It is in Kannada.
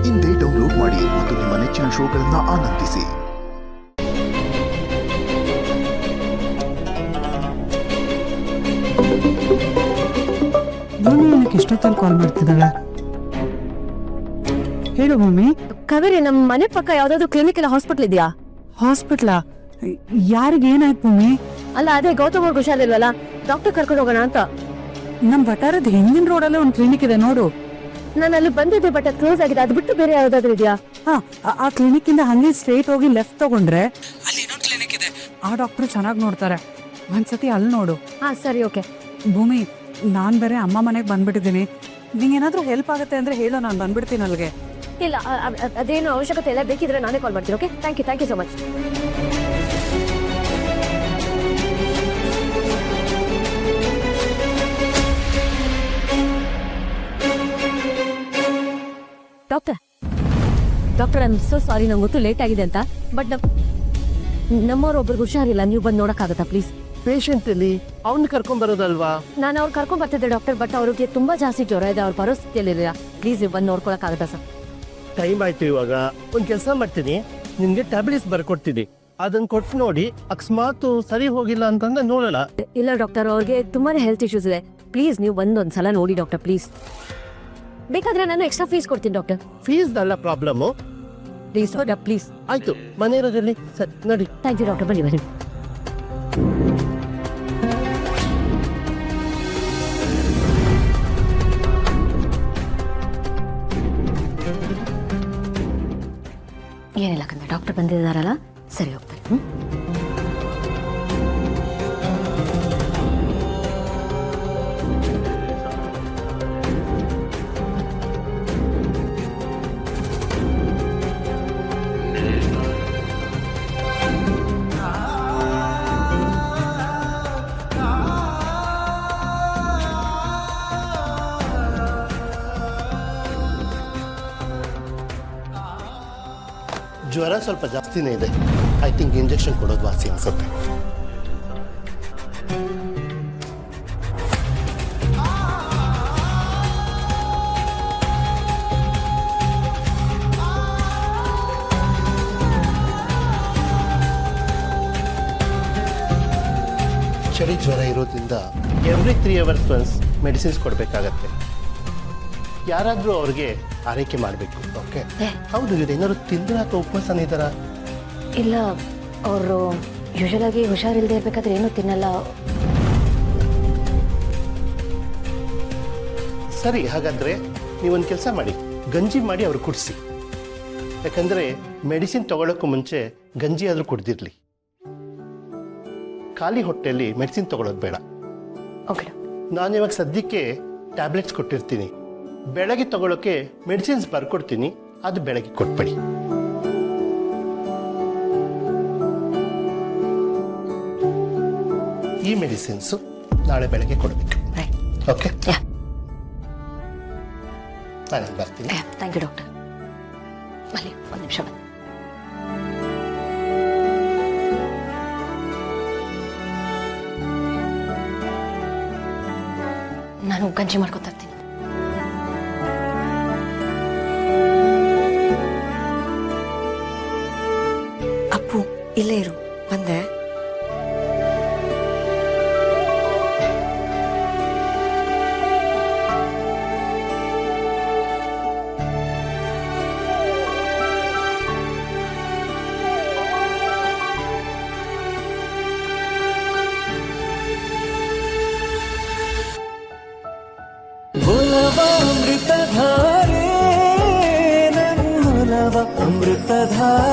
ಇಂದೇ ಡೌನ್ಲೋಡ್ ಮಾಡಿ ಮತ್ತು ನಿಮ್ಮ ನೆಚ್ಚಿನ ಶೋಗಳನ್ನು ಆನಂದಿಸಿ. ಭೂಮಿ ಏನಕ್ಕೆ ಇಷ್ಟೊತ್ತಲ್ಲಿ ಕಾಲ್ ಮಾಡ್ತಿದ್ದಾಳೆ? ಹೇಳು ಭೂಮಿ. ಕಾವೇರಿ, ನಮ್ಮ ಮನೆ ಪಕ್ಕ ಯಾವ್ದಾದ್ರು ಕ್ಲಿನಿಕ್ ಇಲ್ಲ ಹಾಸ್ಪಿಟಲ್ ಇದೆಯಾ? ಹಾಸ್ಪಿಟ್ಲಾ? ಯಾರಿಗೆ ಏನಾಯ್ತು ಭೂಮಿ? ಅಲ್ಲ, ಅದೇ ಗೌತಮ್ ಅವ್ರಿಗೆ ಹುಷಾರಿಲ್ವಲ್ಲ, ಡಾಕ್ಟರ್ ಕರ್ಕೊಂಡು ಹೋಗೋಣ ಅಂತ. ನಮ್ ವಟಾರದ ಹಿಂದಿನ ರೋಡಲ್ಲೇ ಒಂದು ಕ್ಲಿನಿಕ್ ಇದೆ ನೋಡು. ನಾನು ಅಲ್ಲಿ ಬಂದಿದ್ದೆ, ಬಟ್ ಅದು ಕ್ಲೋಸ್ ಆಗಿದೆ. ಅದು ಬಿಟ್ಟು ಬೇರೆ ಯಾವ್ದಾದ್ರು ಇದೆಯಾ? ಆ ಕ್ಲಿನಿಕ್ ಇಂದ ಹಂಗೆ ಸ್ಟ್ರೇಟ್ ಹೋಗಿ ಲೆಫ್ಟ್ ತಗೊಂಡ್ರೆ ಅಲ್ಲಿ ಇನ್ನೊಂದು ಕ್ಲಿನಿಕ್ ಇದೆ. ಆ ಡಾಕ್ಟರ್ ಚೆನ್ನಾಗಿ ನೋಡ್ತಾರೆ, ಒಂದ್ಸತಿ ಅಲ್ಲಿ ನೋಡು. ಹಾ ಸರಿ, ಓಕೆ. ಭೂಮಿ, ನಾನ್ ಬೇರೆ ಅಮ್ಮ ಮನೆಗೆ ಬಂದ್ಬಿಟ್ಟಿದ್ದೀನಿ. ನಿಂಗೇನಾದ್ರೂ ಹೆಲ್ಪ್ ಆಗುತ್ತೆ ಅಂದ್ರೆ ಹೇಳು, ನಾನು ಬಂದ್ಬಿಡ್ತೀನಿ ಅಲ್ಲಿಗೆ. ಇಲ್ಲ, ಅದೇನು ಅವಶ್ಯಕತೆ ಇಲ್ಲ. ಬೇಕಿದ್ರೆ ನಾನೇ ಕಾಲ್ ಮಾಡ್ತೀನಿ. Okay, thank you so much. Doctor I am so sorry. ನಂಗೆ ಗೊತ್ತು ಲೇಟ್ ಆಗಿದೆ ಅಂತ, ಬಟ್ ನಮ್ಮವ್ರೊಬ್ರಿಗೆ ಹುಷಾರಿಲ್ಲ. ನೀವು ಬಂದು ನೋಡಕ್ಕಾಗತ್ತಾ ಪ್ಲೀಸ್? ಪೇಷಂಟ್ ಇಲ್ಲಿ, ಅವ್ನ ಕರ್ಕೊಂಡ್ ಬರೋದಲ್ವಾ? ನಾನು ಅವ್ರು ಕರ್ಕೊಂಡ್ ಬರ್ತಿದ್ದೆ ಡಾಕ್ಟರ್, ಬಟ್ ಅವ್ರಿಗೆ ತುಂಬಾ ಜಾಸ್ತಿ ಜ್ವರ ಇದೆ. ಅವ್ರ ಪರಿಸ್ಥಿತಿಯಲ್ಲಿಲ್ಲ. ಪ್ಲೀಸ್ ನೀವು ಬಂದು ನೋಡ್ಕೊಳಕ್ಕಾಗತ್ತಾ ಸರ್? ಟೈಮ್ ಆಯ್ತು. ಇವಾಗ ಒಂದ್ ಕೆಲಸ ಮಾಡ್ತೀನಿ, ನಿನ್ಗೆ ಟ್ಯಾಬ್ಲೆಟ್ಸ್ ಬರ್ಕೊಡ್ತೀನಿ. ಅದನ್ನ ಕೊಟ್ಟು ನೋಡಿ, ಅಕಸ್ಮಾತ್ ಸರಿ ಹೋಗಿಲ್ಲ ಅಂತಂದ್ರೆ ನೋಡೋಣ. ಇಲ್ಲ ಡಾಕ್ಟರ್, ಅವ್ರಿಗೆ ತುಂಬಾನೇ ಹೆಲ್ತ್ ಇಶ್ಯೂಸ್ ಇದೆ. ಪ್ಲೀಸ್ ನೀವು ಬಂದು ಒಂದ್ಸಲ ನೋಡಿ ಡಾಕ್ಟರ್, ಪ್ಲೀಸ್. ಬೇಕಾದ್ರೆ ನಾನು ಎಕ್ಸ್ಟ್ರಾ ಫೀಸ್ ಕೊಡ್ತೀನಿ ಡಾಕ್ಟರ್. ಫೀಸ್ ಅಲ್ಲ ಪ್ರಾಬ್ಲಮ್ಮು. Please please. ಆಯ್ತು, ಮನೆ ಇರೋದ್ರಲ್ಲಿ ಸರಿ ನೋಡಿ. Thank you doctor. ಬನ್ನಿ. ಏನಿಲ್ಲ ಕಂದ, ಡಾಕ್ಟರ್ ಬಂದಿದ್ದಾರಲ್ಲ, ಸರಿ ಹೋಗ್ತಾರೆ. ಜ್ವರ ಸ್ವಲ್ಪ ಜಾಸ್ತಿನೇ ಇದೆ. ಐ ಥಿಂಕ್ ಇಂಜೆಕ್ಷನ್ ಕೊಡೋದು ವಾಸಿ ಅನ್ಸುತ್ತೆ. ಚಳಿ ಜ್ವರ ಇರೋದ್ರಿಂದ ಎವ್ರಿ 3 hours ಒನ್ಸ್ ಮೆಡಿಸಿನ್ಸ್ ಕೊಡಬೇಕಾಗತ್ತೆ. ಯಾರಾದರೂ ಅವ್ರಿಗೆ ಆರೈಕೆ ಮಾಡಬೇಕು. ಓಕೆ, ಹೌದು. ಏನಾದ್ರು ತಿಂದ್ರೆ ಅಥವಾ ಉಪವಾಸನ ಇದ್ದಾರ? ಇಲ್ಲ, ಅವರು ಯೂಶಲ್ ಆಗಿ ಹುಷಾರಿಲ್ಲದೆ ಇರ್ಬೇಕಾದ್ರೆ ಏನೂ ತಿನ್ನಲ್ಲ. ಸರಿ, ಹಾಗಾದ್ರೆ ನೀವೊಂದು ಕೆಲಸ ಮಾಡಿ, ಗಂಜಿ ಮಾಡಿ ಅವ್ರು ಕುಡಿಸಿ. ಯಾಕಂದ್ರೆ ಮೆಡಿಸಿನ್ ತಗೊಳ್ಳೋಕ್ಕೂ ಮುಂಚೆ ಗಂಜಿ ಆದರೂ ಕುಡ್ದಿರ್ಲಿ. ಖಾಲಿ ಹೊಟ್ಟೆಯಲ್ಲಿ ಮೆಡಿಸಿನ್ ತಗೊಳ್ಳೋದು ಬೇಡ. ಓಕೆ. ನಾನಿವಾಗ ಸದ್ಯಕ್ಕೆ ಟ್ಯಾಬ್ಲೆಟ್ಸ್ ಕೊಟ್ಟಿರ್ತೀನಿ. ಬೆಳಗ್ಗೆ ತಗೊಳ್ಳೋಕೆ ಮೆಡಿಸಿನ್ಸ್ ಬರ್ಕೊಡ್ತೀನಿ, ಅದು ಬೆಳಗ್ಗೆ ಕೊಟ್ಬಿಡಿ. ಈ ಮೆಡಿಸಿನ್ಸು ನಾಳೆ ಬೆಳಗ್ಗೆ ಕೊಡಬೇಕು. ಓಕೆ, ನಾನು ಬರ್ತೀನಿ. Thank you doctor. ಬನ್ನಿ, ಒಂದು ನಿಮಿಷ ಬನ್ನಿ. ನಾನು ಗಂಜಿ ಮಾಡ್ಕೊತಾ ಇರ್ತೀನಿ. ಅಪ್ಪು, ಇಲ್ಲೇ ಇರು, ಬಂದೆ. ಅಮೃತಧಾರೆ ನನ್ನೊಲವ ಅಮೃತಧಾರೆ.